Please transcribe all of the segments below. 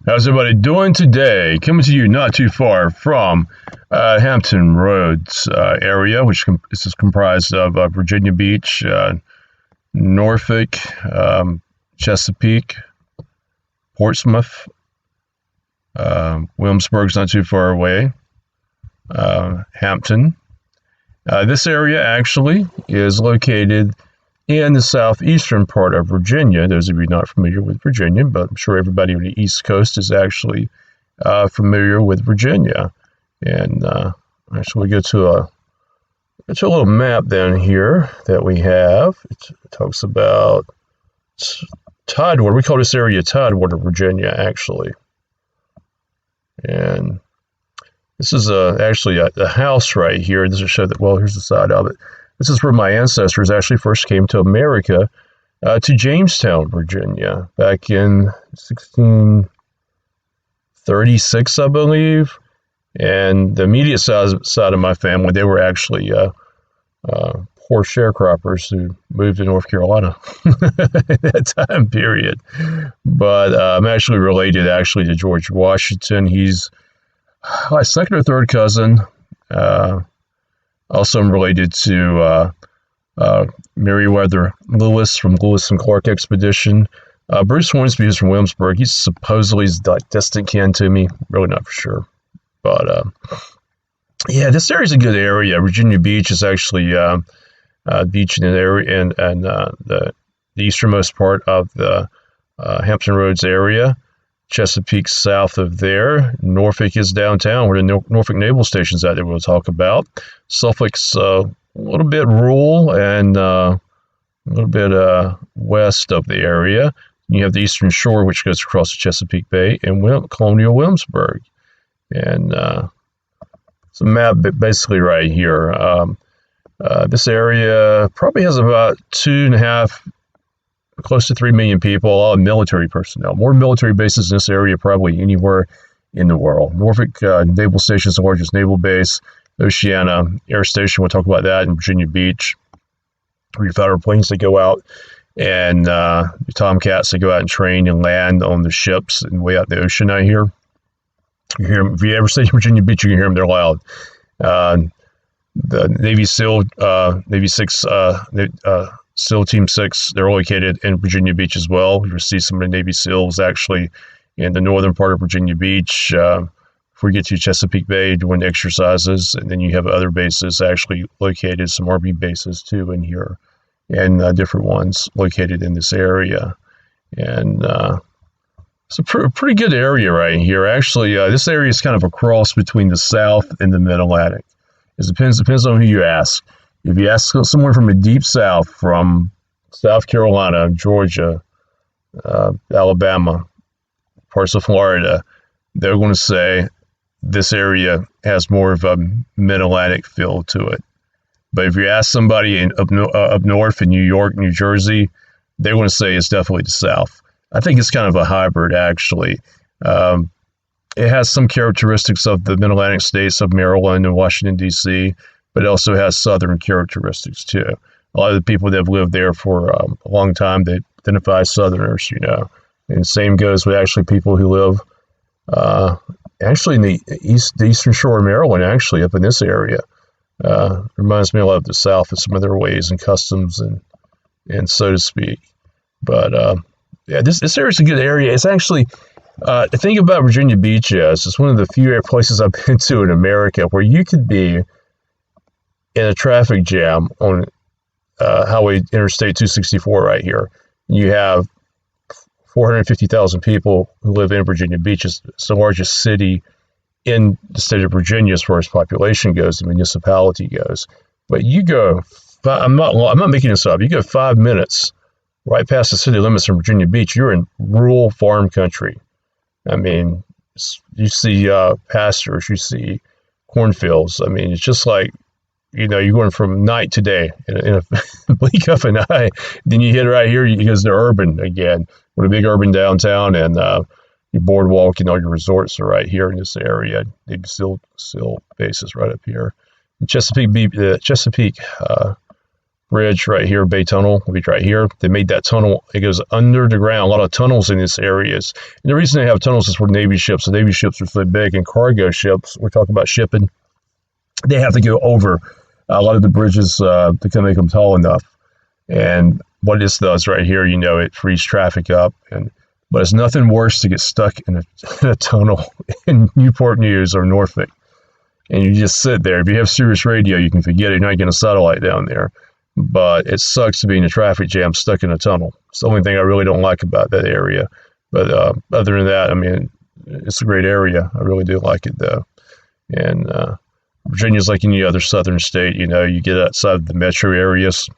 How's everybody doing today? Coming to you not too far from Hampton Roads area, which is comprised of Virginia Beach, Norfolk, Chesapeake, Portsmouth, Williamsburg's not too far away, Hampton. This area actually is located in the southeastern part of Virginia. Those of you not familiar with Virginia, but I'm sure everybody on the East Coast is actually familiar with Virginia. And actually, we go to a little map down here that we have. It talks about Tidewater. We call this area Tidewater, Virginia, actually. And this is actually a house right here. This will show that, well, here's the side of it. This is where my ancestors actually first came to America, to Jamestown, Virginia, back in 1636, I believe. And the immediate side of my family, they were actually poor sharecroppers who moved to North Carolina at that time period. But I'm actually related to George Washington. He's my second or third cousin. Also, I'm related to Meriwether Lewis from Lewis and Clark Expedition. Bruce Hornsby is from Williamsburg. He's supposedly like distant kin to me. Really not for sure. But yeah, this area is a good area. Virginia Beach is actually beach in an area and the easternmost part of the Hampton Roads area. Chesapeake south of there. Norfolk is downtown, where the Norfolk Naval Station's at that we'll talk about. Suffolk's a little bit rural and a little bit west of the area. You have the Eastern Shore, which goes across the Chesapeake Bay, and Colonial Williamsburg. And it's a map basically right here. This area probably has about 2.5, close to 3 million people, a lot of military personnel. More military bases in this area probably anywhere in the world. Norfolk Naval Station is the largest naval base. Oceana Air Station, we'll talk about that in Virginia Beach. Your fighter planes that go out and your Tomcats that go out and train and land on the ships and way out in the ocean out here. You hear them, if you ever stay in Virginia Beach, you can hear them. They're loud. The Navy SEAL, Navy 6, SEAL Team 6, they're located in Virginia Beach as well. You'll see some of the Navy SEALs actually in the northern part of Virginia Beach. Before you get to Chesapeake Bay doing exercises, and then you have other bases actually located, some Army bases too in here, and different ones located in this area. And it's a pretty good area right here. Actually, this area is kind of a cross between the South and the Mid-Atlantic. It depends on who you ask. If you ask someone from the deep South, from South Carolina, Georgia, Alabama, parts of Florida, they're going to say this area has more of a Mid-Atlantic feel to it. But if you ask somebody up north in New York, New Jersey, they're going to say it's definitely the South. I think it's kind of a hybrid, actually. It has some characteristics of the Mid-Atlantic states of Maryland and Washington, D.C., but it also has southern characteristics, too. A lot of the people that have lived there for a long time, they identify as Southerners, you know. And same goes with actually people who live actually in the eastern shore of Maryland, actually, up in this area. Reminds me a lot of the South in some of their ways and customs and so to speak. But yeah, this area is a good area. It's actually, the thing about Virginia Beach is, it's one of the few places I've been to in America where you could be in a traffic jam on Highway Interstate 264 right here. You have 450,000 people who live in Virginia Beach. It's the largest city in the state of Virginia as far as population goes, the municipality goes. But you go, I'm not making this up, you go 5 minutes right past the city limits in Virginia Beach, you're in rural farm country. I mean, you see pastures, you see cornfields. I mean, it's just like, you know, you're going from night to day in a blink of an eye. Then you hit right here, you goes to urban again, with a big urban downtown, and your boardwalk and all your resorts are right here in this area. Big SEAL bases right up here. Chesapeake Bridge right here, Bay Tunnel, will be right here. They made that tunnel. It goes under the ground. A lot of tunnels in this areas. And the reason they have tunnels is for Navy ships. The Navy ships are so big, and cargo ships, we're talking about shipping, they have to go over a lot of the bridges to make them tall enough. And what this does right here, it frees traffic up. But it's nothing worse to get stuck in a tunnel in Newport News or Norfolk. And you just sit there. If you have Sirius radio, you can forget it. You're not getting a satellite down there. But it sucks to be in a traffic jam stuck in a tunnel. It's the only thing I really don't like about that area. But other than that, I mean, it's a great area. I really do like it, though. And Virginia's like any other southern state. You get outside of the metro areas.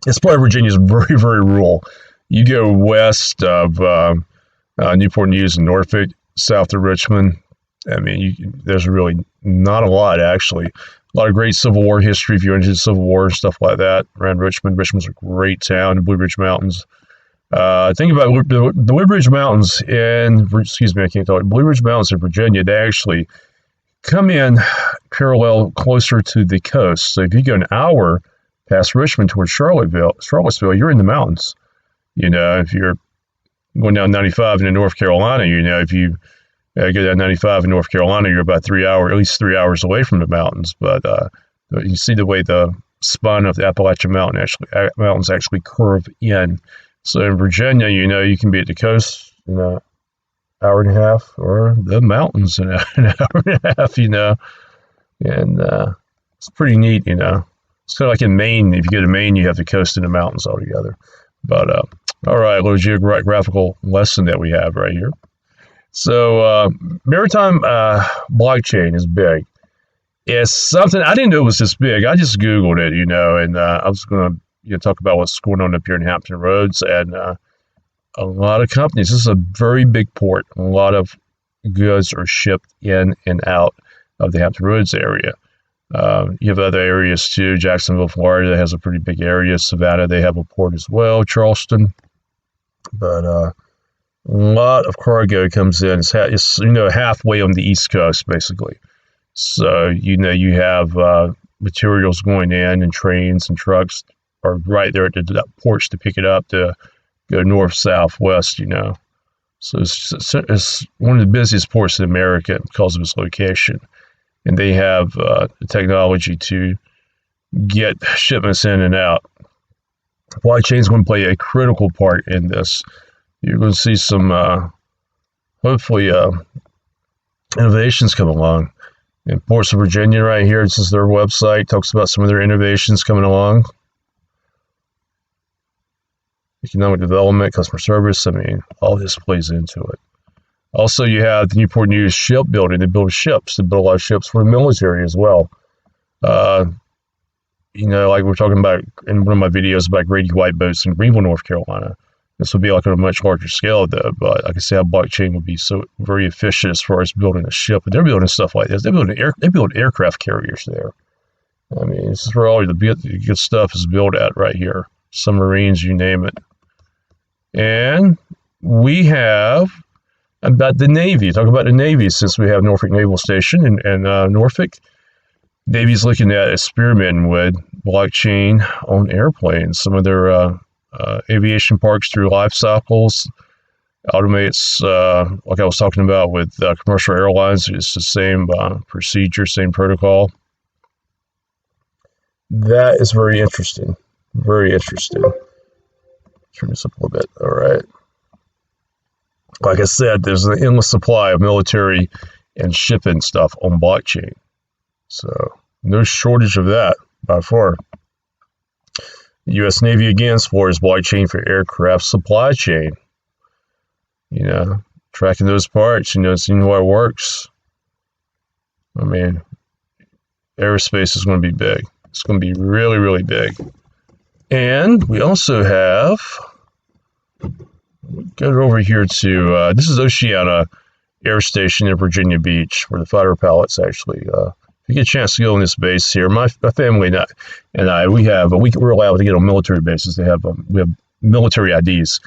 This part of Virginia is very, very rural. You go west of Newport News and Norfolk, south of Richmond. I mean, there's really not a lot, actually. A lot of great Civil War history if you're into the Civil War and stuff like that around Richmond. Richmond's a great town, the Blue Ridge Mountains. Think about the Blue Ridge Mountains Blue Ridge Mountains in Virginia, they actually come in parallel closer to the coast. So if you go an hour past Richmond towards Charlottesville, you're in the mountains. If you're going down 95 into North Carolina, if you go down 95 in North Carolina, you're about at least 3 hours away from the mountains. But you see the way the spine of the Appalachian Mountains actually curve in. So in Virginia, you can be at the coast in an hour and a half, or the mountains in an hour and a half, And it's pretty neat, It's kind of like in Maine. If you go to Maine, you have the coast and the mountains all together. But all right, a little geographical lesson that we have right here. So maritime blockchain is big. It's something I didn't know it was this big. I just Googled it, and I was going to talk about what's going on up here in Hampton Roads, and a lot of companies. This is a very big port. A lot of goods are shipped in and out of the Hampton Roads area. You have other areas too. Jacksonville, Florida has a pretty big area. Savannah, they have a port as well. Charleston, but a lot of cargo comes in. It's halfway on the East Coast, basically. So you have materials going in, and trains and trucks are right there at the ports to pick it up to go north, south, west. So it's one of the busiest ports in America because of its location. And they have the technology to get shipments in and out. Supply chain is going to play a critical part in this. You're going to see some, hopefully, innovations come along. In Ports of Virginia right here, this is their website, talks about some of their innovations coming along. Economic development, customer service, all this plays into it. Also, you have the Newport News shipbuilding. They build ships. They build a lot of ships for the military as well. Like we're talking about in one of my videos about Grady White boats in Greenville, North Carolina. This would be like on a much larger scale, though. But I can see how blockchain would be so very efficient as far as building a ship. But they're building stuff like this. They build aircraft carriers there. This is where all the good stuff is built at right here. Submarines, you name it. And we have about the Navy. Talk about the Navy, since we have Norfolk Naval Station and Norfolk. Navy's looking at experimenting with blockchain on airplanes. Some of their aviation parks through life cycles automates, like I was talking about with commercial airlines. It's the same procedure, same protocol. That is very interesting. Very interesting. Turn this up a little bit. All right. Like I said, there's an endless supply of military and shipping stuff on blockchain. So no shortage of that by far. The U.S. Navy again explores blockchain for aircraft supply chain. Tracking those parts, seeing how it works. Aerospace is going to be big. It's going to be really, really big. And we also have, go over here to, this is Oceana Air Station in Virginia Beach, where the fighter pilots actually, if you get a chance to go on this base here, my family and I, we're allowed to get on military bases. We have military IDs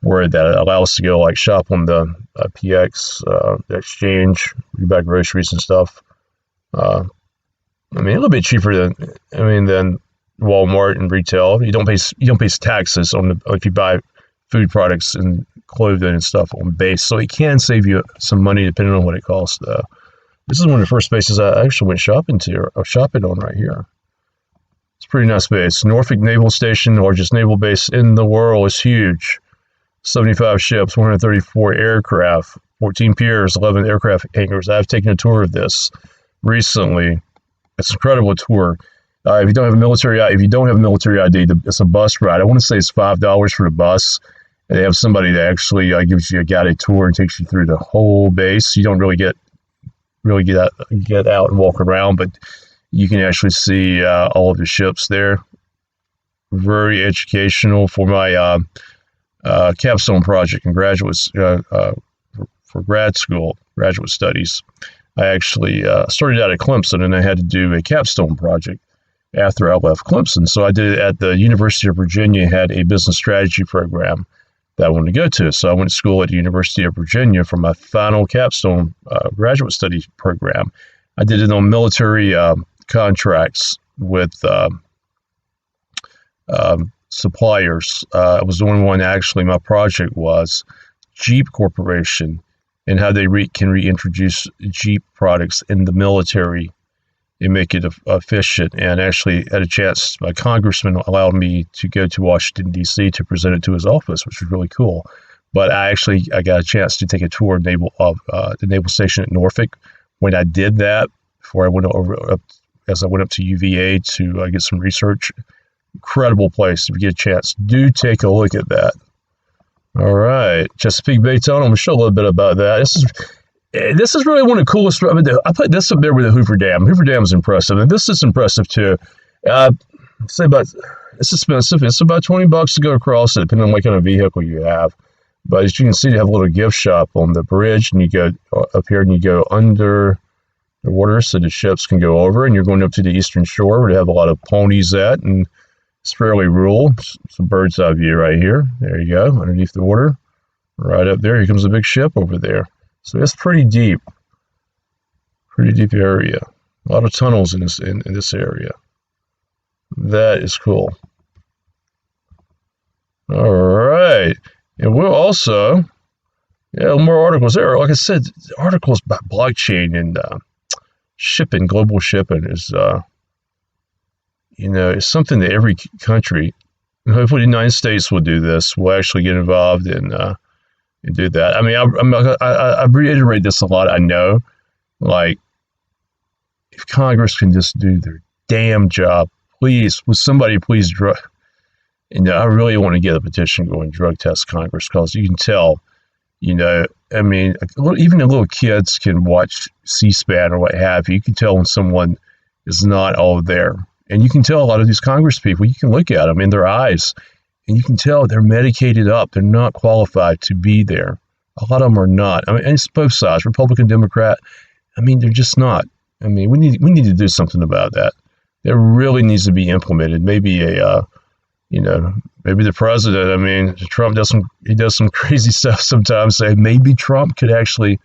where that allow us to go like shop on the PX, the exchange, buy groceries and stuff. A little bit cheaper than Walmart and retail. You don't pay taxes on if you buy food products and clothing and stuff on base. So it can save you some money depending on what it costs, though. This is one of the first bases I actually went shopping on right here. It's a pretty nice base. Norfolk Naval Station, largest naval base in the world, is huge. 75 ships, 134 aircraft, 14 piers, 11 aircraft hangars. I've taken a tour of this recently. It's an incredible tour. If you don't have a military ID, it's a bus ride. I want to say it's $5 for the bus. And they have somebody that actually gives you a guided tour and takes you through the whole base. You don't really get out and walk around, but you can actually see all of the ships there. Very educational for my capstone project in for grad school, graduate studies. I actually started out at Clemson, and I had to do a capstone project after I left Clemson. So I did it at the University of Virginia, had a business strategy program that I wanted to go to. So I went to school at the University of Virginia for my final capstone graduate studies program. I did it on military contracts with suppliers. I was the only one, actually, my project was Jeep Corporation and how they can reintroduce Jeep products in the military and make it efficient. And actually had a chance, my congressman allowed me to go to Washington, D.C. to present it to his office, which was really cool. But I got a chance to take a tour of the naval station at Norfolk. When I did that, before I went up to UVA to get some research, incredible place. If you get a chance, do take a look at that. All right, Chesapeake Bay Tunnel. I'm going to show a little bit about that. This is really one of the coolest. I put this up there with the Hoover Dam. Hoover Dam is impressive, and this is impressive too. It's expensive. It's about $20 to go across it, depending on what kind of vehicle you have. But as you can see, they have a little gift shop on the bridge, and you go up here and you go under the water so the ships can go over, and you're going up to the eastern shore where they have a lot of ponies at, and it's fairly rural. Some bird's eye view right here. There you go, underneath the water. Right up there, here comes a big ship over there. So it's pretty deep area. A lot of tunnels in this area. That is cool. All right, and we'll also, more articles there. Like I said, articles about blockchain and shipping, global shipping is, it's something that every country, and hopefully the United States will do this, will actually get involved in and do that. I mean, I reiterate this a lot. I know, like, if Congress can just do their damn job, please, will somebody please I really want to get a petition going, drug test Congress, because you can tell, I mean, even the little kids can watch C-SPAN or what have you. You can tell when someone is not all there. And you can tell a lot of these Congress people, you can look at them in their eyes, and you can tell they're medicated up. They're not qualified to be there. A lot of them are not. I mean, and it's both sides, Republican, Democrat. I mean, they're just not. I mean, we need to do something about that. That really needs to be implemented. Maybe maybe the president. I mean, Trump does some crazy stuff sometimes. So maybe Trump could actually,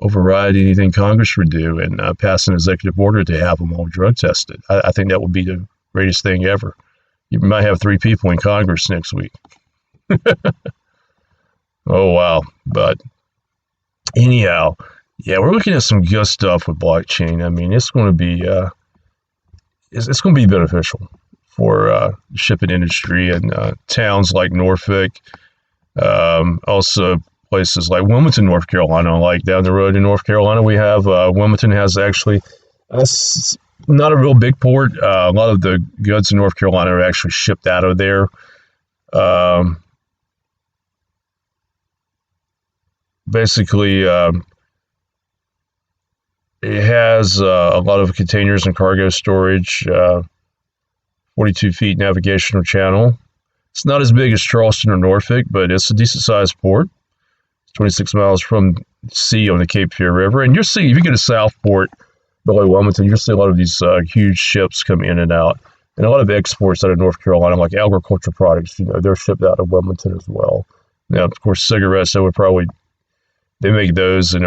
override anything Congress would do and pass an executive order to have them all drug tested. I think that would be the greatest thing ever. You might have 3 people in Congress next week. Oh, wow. But anyhow, we're looking at some good stuff with blockchain. I mean, it's going to be it's going to be beneficial for the shipping industry and towns like Norfolk, also places like Wilmington, North Carolina. Like down the road in North Carolina, we have Wilmington has actually, it's not a real big port. A lot of the goods in North Carolina are actually shipped out of there. Basically, it has a lot of containers and cargo storage, 42 feet navigational channel. It's not as big as Charleston or Norfolk, but it's a decent sized port. 26 miles from sea on the Cape Fear River. And you'll see, if you go to Southport below Wilmington, you'll see a lot of these huge ships come in and out. And a lot of exports out of North Carolina, like agriculture products, they're shipped out of Wilmington as well. Now, of course, cigarettes, they make those and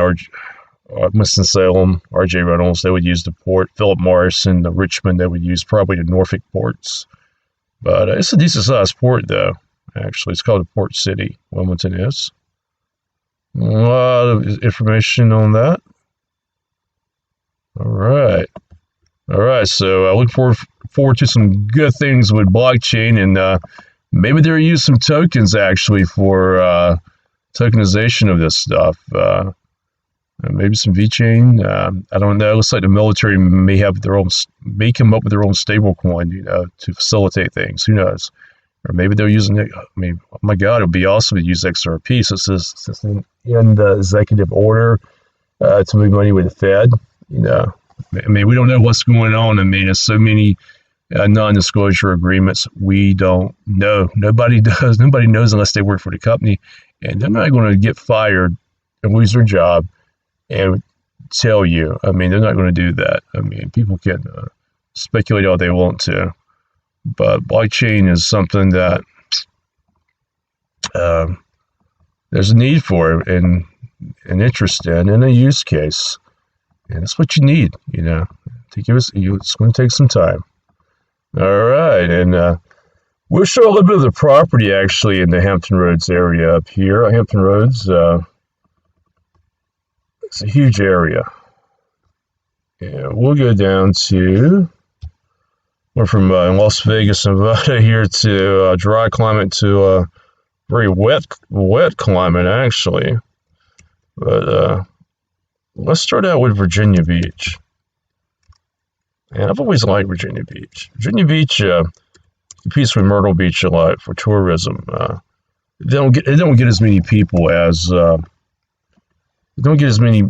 Winston-Salem, R.J. Reynolds, they would use the port. Philip Morris and the Richmond, they would use probably the Norfolk ports. But it's a decent sized port, though. Actually, it's called a port city. Wilmington is. A lot of information on that. All right. All right. So I look forward to some good things with blockchain, and maybe they'll use some tokens actually for tokenization of this stuff. Maybe some VeChain. I don't know. It looks like the military may come up with their own stable coin, to facilitate things. Who knows? Or maybe they're using it. I mean, oh my God, it would be awesome to use XRP. So this is in the executive order to move money with the Fed. I mean, we don't know what's going on. I mean, there's so many non-disclosure agreements. We don't know. Nobody does. Nobody knows unless they work for the company, and they're not going to get fired and lose their job and tell you. I mean, they're not going to do that. I mean, people can speculate all they want to, but blockchain is something that there's a need for and an interest in and a use case, and it's what you need. To give us. It's going to take some time. All right, and we'll show a little bit of the property actually in the Hampton Roads area up here. Hampton Roads. It's a huge area. Yeah, we'll go down to, we're from Las Vegas, Nevada here to dry climate to very wet climate actually. But let's start out with Virginia Beach. And I've always liked Virginia Beach. Virginia Beach competes with Myrtle Beach a lot for tourism. They don't get as many people as. Don't get as many.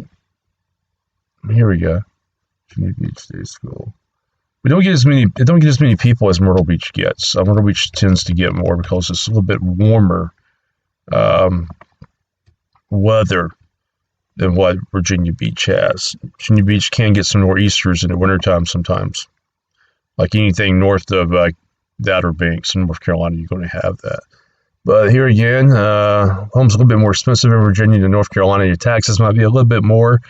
Here we go. Virginia Beach Day School. We don't get as many. It don't get as many people as Myrtle Beach gets. Myrtle Beach tends to get more because it's a little bit warmer weather than what Virginia Beach has. Virginia Beach can get some nor'easters in the wintertime sometimes. Like anything north of the Outer Banks in North Carolina, you're going to have that. But here again, home's a little bit more expensive in Virginia than North Carolina. Your taxes might be a little bit more.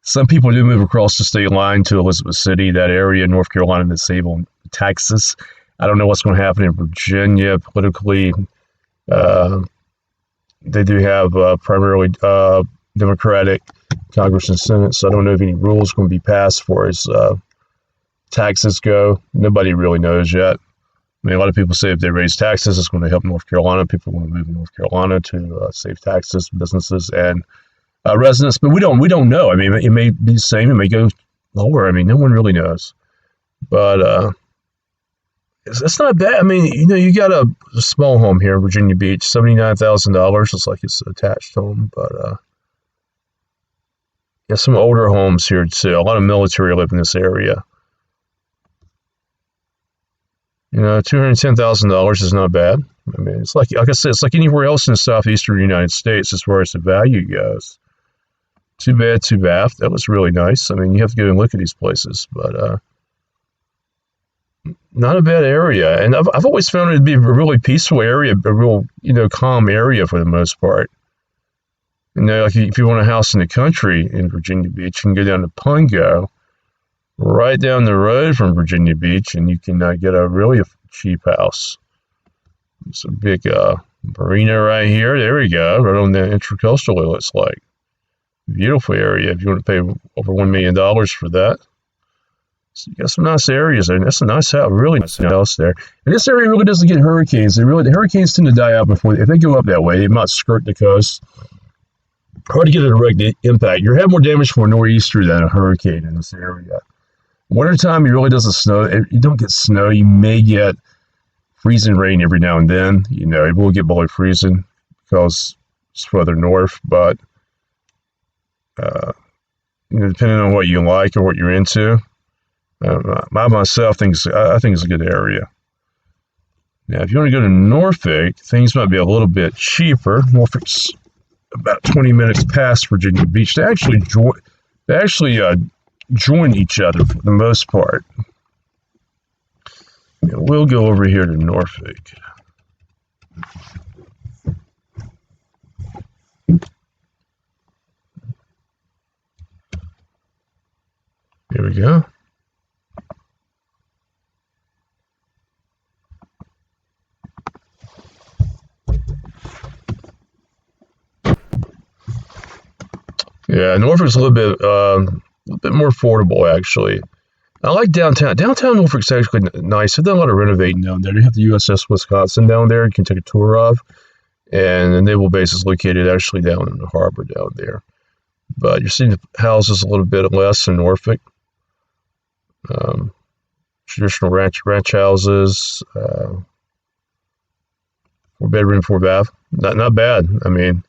Some people do move across the state line to Elizabeth City, that area, North Carolina, to save on taxes. I don't know what's going to happen in Virginia politically. They do have primarily Democratic Congress and Senate, so I don't know if any rules are going to be passed as far as taxes go. Nobody really knows yet. I mean, a lot of people say if they raise taxes, it's going to help North Carolina. People want to move to North Carolina to save taxes, businesses, and residents. But we don't know. I mean, it may be the same. It may go lower. I mean, no one really knows. But it's not bad. I mean, you got a small home here in Virginia Beach, $79,000. Looks like it's an attached home, but some older homes here too. A lot of military live in this area. $210,000 is not bad. I mean, it's like I said, it's like anywhere else in the southeastern United States as far as the value goes. Too bad, too bad. That was really nice. I mean, you have to go and look at these places, but not a bad area. And I've always found it to be a really peaceful area, a real calm area for the most part. Like if you want a house in the country in Virginia Beach, you can go down to Pungo, right down the road from Virginia Beach, and you can get a really cheap house. It's a big marina right here. There we go, right on the Intracoastal, it looks like. Beautiful area if you want to pay over $1 million for that. So you got some nice areas there. That's a nice house, really nice house there. And this area really doesn't get hurricanes. The hurricanes tend to die out before, if they go up that way, they might skirt the coast. Hard to get a direct impact. You're having more damage from a nor'easter than a hurricane in this area. Wintertime, it really doesn't snow. You don't get snow. You may get freezing rain every now and then. It will get below freezing because it's further north. But depending on what you like or what you're into, I myself think it's a good area. Now, if you want to go to Norfolk, things might be a little bit cheaper. Norfolk's about 20 minutes past Virginia Beach. They actually join each other for the most part. We'll go over here to Norfolk. Here we go. Yeah, Norfolk's a little bit more affordable actually. I like downtown. Downtown Norfolk's actually nice. They've done a lot of renovating down there. They have the USS Wisconsin down there. You can take a tour of, and the naval base is located actually down in the harbor down there. But you're seeing the houses a little bit less in Norfolk. Traditional ranch houses, 4 bedroom, 4 bath. Not bad. I mean,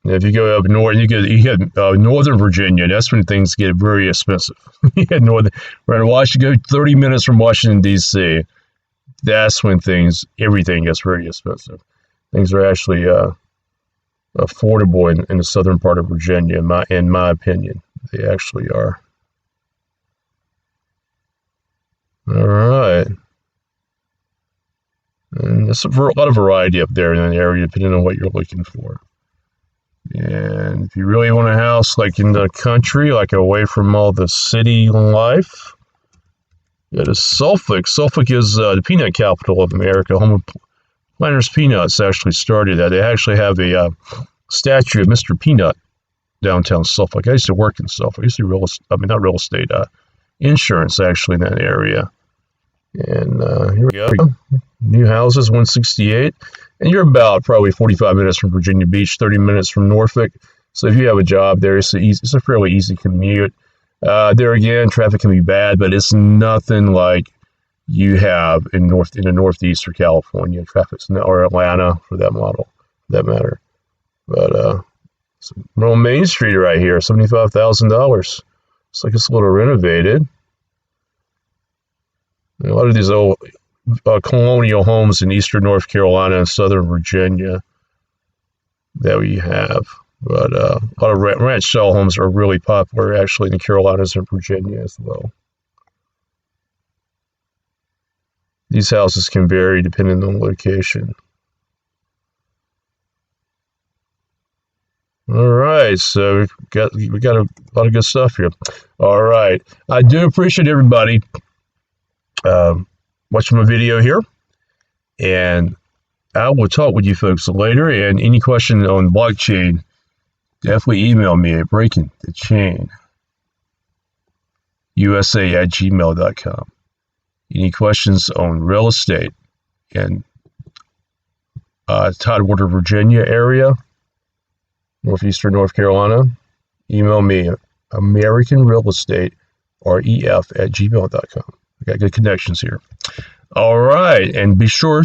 if you go up north, you get Northern Virginia. That's when things get very expensive. You get around Washington, go 30 minutes from Washington D.C. That's when everything gets very expensive. Things are actually affordable in the southern part of Virginia, in my opinion. They actually are. All right. And there's a lot of variety up there in that area, depending on what you're looking for. And if you really want a house like in the country, like away from all the city life, go to Suffolk. Suffolk is the peanut capital of America. Home of Planters Peanuts actually started that. They actually have a statue of Mr. Peanut downtown Suffolk. I used to work in Suffolk. I used to not real estate, insurance actually in that area. And here we go. New houses, 168. And you're about probably 45 minutes from Virginia Beach, 30 minutes from Norfolk. So if you have a job there, it's a fairly easy commute. There again, traffic can be bad, but it's nothing like you have in the Northeast or California. Or Atlanta for that matter. But we're on Main Street right here, $75,000. Looks like it's a little renovated. A lot of these old colonial homes in eastern North Carolina and southern Virginia that we have. But a lot of ranch style homes are really popular actually in the Carolinas and Virginia as well. These houses can vary depending on location. All right, so we got a lot of good stuff here. All right, I do appreciate everybody watching my video here, and I will talk with you folks later. And any question on blockchain, definitely email me at breakingthechain.usa@gmail.com. Any questions on real estate in Tidewater, Virginia area, northeastern North Carolina, email me at americanrealestateref@gmail.com. I got good connections here. All right, and be sure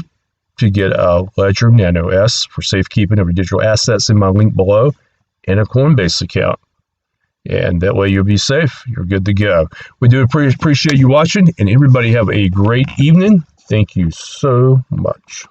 to get a Ledger Nano S for safekeeping of your digital assets in my link below, and a Coinbase account. And that way you'll be safe. You're good to go. We do appreciate you watching, and everybody have a great evening. Thank you so much.